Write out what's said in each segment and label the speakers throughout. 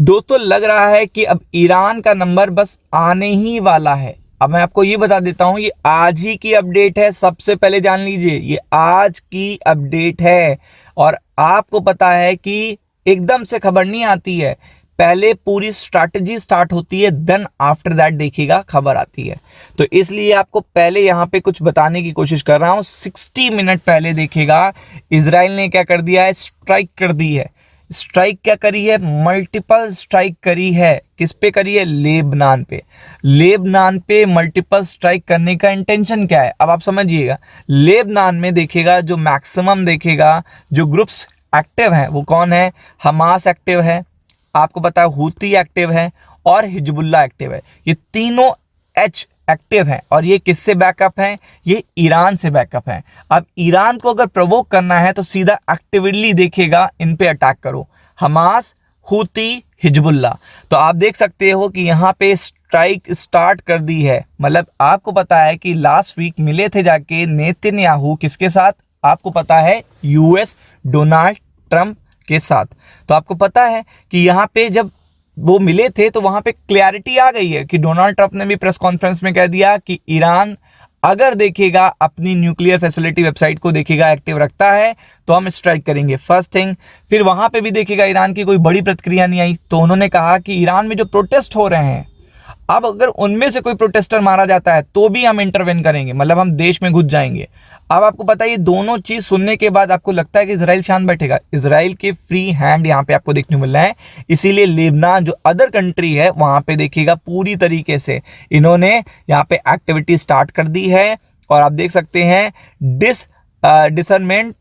Speaker 1: दोस्तों लग रहा है कि अब ईरान का नंबर बस आने ही वाला है। अब मैं आपको ये बता देता हूं, ये आज ही की अपडेट है। सबसे पहले जान लीजिए, ये आज की अपडेट है। और आपको पता है कि एकदम से खबर नहीं आती है, पहले पूरी स्ट्रैटेजी स्टार्ट होती है, देन आफ्टर दैट देखिएगा खबर आती है। तो इसलिए आपको पहले यहां पे कुछ बताने की कोशिश कर रहा हूं। 60 मिनट पहले देखिएगा इजराइल ने क्या कर दिया है, स्ट्राइक कर दी है। स्ट्राइक क्या करी है, मल्टीपल स्ट्राइक करी है। किस पे करी है, लेबनान पे। लेबनान पे मल्टीपल स्ट्राइक करने का इंटेंशन क्या है, अब आप समझिएगा। लेबनान में देखेगा जो मैक्सिमम देखेगा जो ग्रुप्स एक्टिव हैं वो कौन है, हमास एक्टिव है, आपको पता है हूती एक्टिव है और हिजबुल्ला एक्टिव है। ये तीनों एच एक्टिव हैं और ये किससे बैकअप हैं, ये ईरान से बैकअप हैं। अब ईरान को अगर प्रवोक करना है तो सीधा एक्टिवली देखेगा इन पे अटैक करो, हमास, हूती, हिजबुल्ला। तो आप देख सकते हो कि यहाँ पे स्ट्राइक स्टार्ट कर दी है। मतलब आपको पता है कि लास्ट वीक मिले थे जाके नेतन्याहू किसके साथ, आपको पता है यूएस डोनाल्ड ट्रंप के साथ। तो आपको पता है कि यहाँ पे जब वो मिले थे तो वहां पे क्लैरिटी आ गई है कि डोनाल्ड ट्रंप ने भी प्रेस कॉन्फ्रेंस में कह दिया कि ईरान अगर देखेगा अपनी न्यूक्लियर फैसिलिटी वेबसाइट को देखेगा एक्टिव रखता है तो हम स्ट्राइक करेंगे, फर्स्ट थिंग। फिर वहां पे भी देखेगा ईरान की कोई बड़ी प्रतिक्रिया नहीं आई, तो उन्होंने कहा कि ईरान में जो प्रोटेस्ट हो रहे हैं, अब अगर उनमें से कोई प्रोटेस्टर मारा जाता है तो भी हम इंटरवेन करेंगे, मतलब हम देश में घुस जाएंगे। अब आपको पता है ये दोनों चीज सुनने के बाद आपको लगता है कि इजराइल शांत बैठेगा। इजराइल के फ्री हैंड यहाँ पे आपको देखने को मिल रहा है, इसीलिए लेबनान जो अदर कंट्री है वहां पे देखिएगा पूरी तरीके से इन्होंने यहाँ पे एक्टिविटी स्टार्ट कर दी है। और आप देख सकते हैं डिसर्नमेंट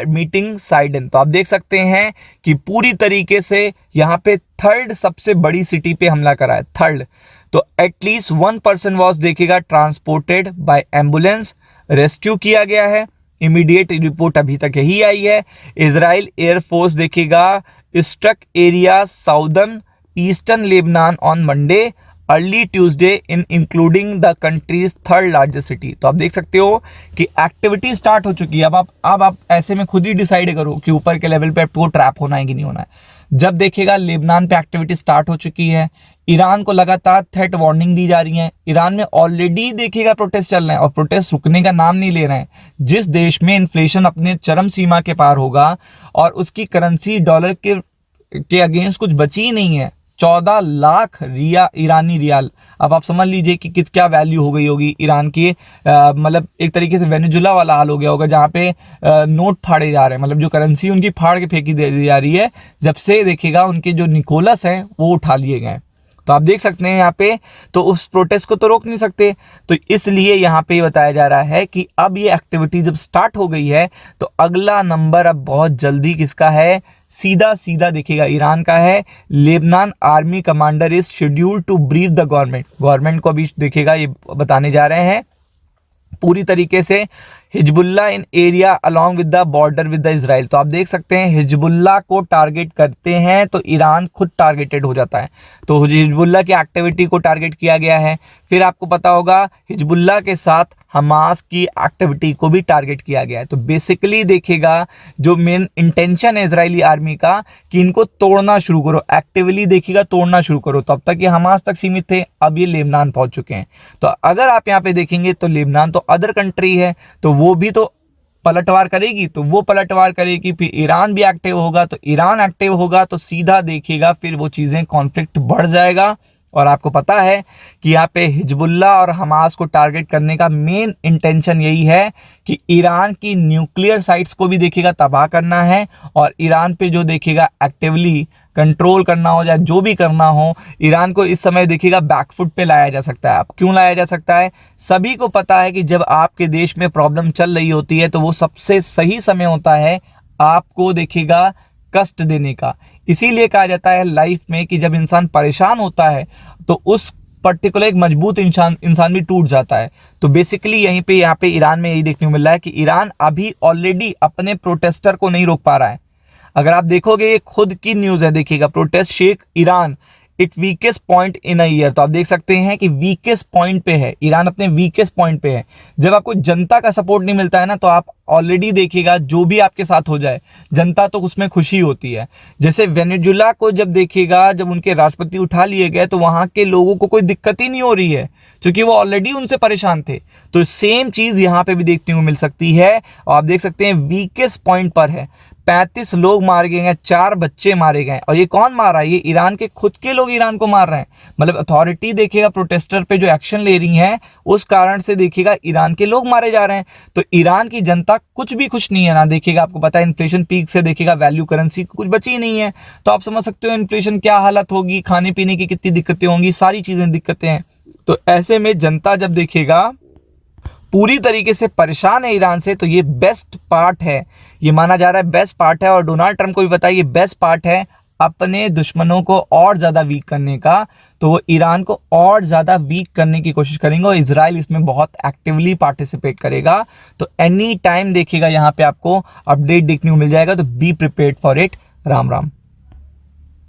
Speaker 1: मीटिंग साइडन, तो आप देख सकते हैं कि पूरी तरीके से यहाँ पे थर्ड सबसे बड़ी सिटी पे हमला करा है, थर्ड। तो एटलीस्ट 1 पर्सन वॉज देखेगा ट्रांसपोर्टेड बाय एम्बुलेंस, रेस्क्यू किया गया है। इमीडिएट रिपोर्ट अभी तक यही आई है। इजराइल एयरफोर्स देखेगा struck area southern eastern Lebanon on Monday early Tuesday in including the country's third largest city. तो आप देख सकते हो कि एक्टिविटी स्टार्ट हो चुकी है। अब आप ऐसे में खुद ही डिसाइड करो कि ऊपर के लेवल पे आपको ट्रैप होना है कि नहीं होना है। जब देखेगा लेबनान पे एक्टिविटी स्टार्ट हो चुकी है, ईरान को लगातार थ्रेट वार्निंग दी जा रही है। ईरान में ऑलरेडी देखेगा प्रोटेस्ट चल रहे हैं और प्रोटेस्ट रुकने का नाम नहीं ले रहे हैं। जिस देश में इन्फ्लेशन अपने चरम सीमा के पार होगा और उसकी करेंसी डॉलर के अगेंस्ट कुछ बची ही नहीं है, 14 लाख ईरानी रियाल। अब आप समझ लीजिए कि क्या वैल्यू हो गई होगी ईरान की। मतलब एक तरीके से वेनेजुला वाला हाल हो गया होगा, जहाँ पे नोट फाड़े जा रहे हैं, मतलब जो करेंसी उनकी फाड़ के फेंकी दी जा रही है। जब से देखिएगा उनके जो निकोलस हैं वो उठा लिए गए। तो आप देख सकते हैं यहाँ पे, तो उस प्रोटेस्ट को तो रोक नहीं सकते। तो इसलिए यहाँ पे बताया जा रहा है कि अब ये एक्टिविटी जब स्टार्ट हो गई है तो अगला नंबर अब बहुत जल्दी किसका है, सीधा देखिएगा ईरान का है। Lebanon army commander is schedule to brief the government को अभी देखिएगा ये बताने जा रहे हैं पूरी तरीके से। Hezbollah in area along with the border with the Israel. तो आप देख सकते हैं हिजबुल्ला को टारगेट करते हैं तो ईरान खुद टारगेटेड हो जाता है। तो हिजबुल्ला की एक्टिविटी को टारगेट किया गया है। फिर आपको पता होगा हिजबुल्ला के साथ हमास की एक्टिविटी को भी टारगेट किया गया है। तो बेसिकली देखिएगा जो मेन इंटेंशन है इजरायली आर्मी का कि इनको तोड़ना शुरू करो, एक्टिवली देखिएगा तोड़ना शुरू करो। तो अब तक ये हमास तक सीमित थे, अब ये लेबनान पहुंच चुके हैं। तो अगर आप यहाँ पे देखेंगे तो लेबनान तो अदर कंट्री है, तो वो भी तो पलटवार करेगी, तो वो पलटवार करेगी। फिर ईरान भी एक्टिव होगा, तो ईरान एक्टिव होगा तो सीधा देखिएगा फिर वो चीजें कॉन्फ्लिक्ट बढ़ जाएगा। और आपको पता है कि यहाँ पे हिजबुल्ला और हमास को टारगेट करने का मेन इंटेंशन यही है कि ईरान की न्यूक्लियर साइट्स को भी देखिएगा तबाह करना है और ईरान पे जो देखिएगा एक्टिवली कंट्रोल करना हो या जो भी करना हो, ईरान को इस समय देखिएगा बैकफुट पे लाया जा सकता है। अब क्यों लाया जा सकता है, सभी को पता है कि जब आपके देश में प्रॉब्लम चल रही होती है तो वो सबसे सही समय होता है आपको देखिएगा कष्ट देने का। इसीलिए कहा जाता है लाइफ में कि जब इंसान परेशान होता है तो उस पर्टिकुलर एक मजबूत इंसान भी टूट जाता है। तो बेसिकली यहाँ पे ईरान में यही देखने को मिल रहा है कि ईरान अभी ऑलरेडी अपने प्रोटेस्टर को नहीं रोक पा रहा है। अगर आप देखोगे ये खुद की न्यूज है, देखिएगा protest shake Iran it weakest point in a year. तो आप देख सकते हैं कि वीकेस्ट पॉइंट पे है, ईरान अपने वीकेस्ट पॉइंट पे है। जब आपको जनता का सपोर्ट नहीं मिलता है ना, तो आप ऑलरेडी देखिएगा जो भी आपके साथ हो जाए, जनता तो उसमें खुशी होती है। जैसे वेनेजुला को जब देखिएगा, जब उनके राष्ट्रपति उठा लिए गए तो वहां के लोगों को कोई दिक्कत ही नहीं हो रही है, क्योंकि वो ऑलरेडी उनसे परेशान थे। तो सेम चीज यहां पे भी देखने को मिल सकती है। और आप देख सकते हैं वीकेस्ट पॉइंट पर है, 35 लोग मारे गए हैं, 4 बच्चे मारे गए। और ये कौन मार रहा है? ये ईरान के खुद के लोग ईरान को मार रहे हैं। मतलब अथॉरिटी देखिएगा प्रोटेस्टर पे जो एक्शन ले रही है, उस कारण से देखिएगा ईरान के लोग मारे जा रहे हैं। तो ईरान की जनता कुछ भी खुश नहीं है ना। देखिएगा, आपको पता है इन्फ्लेशन पीक से देखिएगा वैल्यू करेंसी कुछ बची नहीं है। तो आप समझ सकते हो इन्फ्लेशन क्या हालत होगी, खाने पीने की कितनी दिक्कतें होंगी, सारी चीजें दिक्कतें हैं। तो ऐसे में जनता जब देखेगा पूरी तरीके से परेशान है ईरान से, तो ये बेस्ट पार्ट है, ये माना जा रहा है बेस्ट पार्ट है। और डोनाल्ड ट्रंप को भी पता है ये बेस्ट पार्ट है अपने दुश्मनों को और ज्यादा वीक करने का। तो वो ईरान को और ज्यादा वीक करने की कोशिश करेंगे और इजराइल इसमें बहुत एक्टिवली पार्टिसिपेट करेगा। तो एनी टाइम देखिएगा यहाँ पे आपको अपडेट देखने को मिल जाएगा। तो be prepared for it. Ram Ram.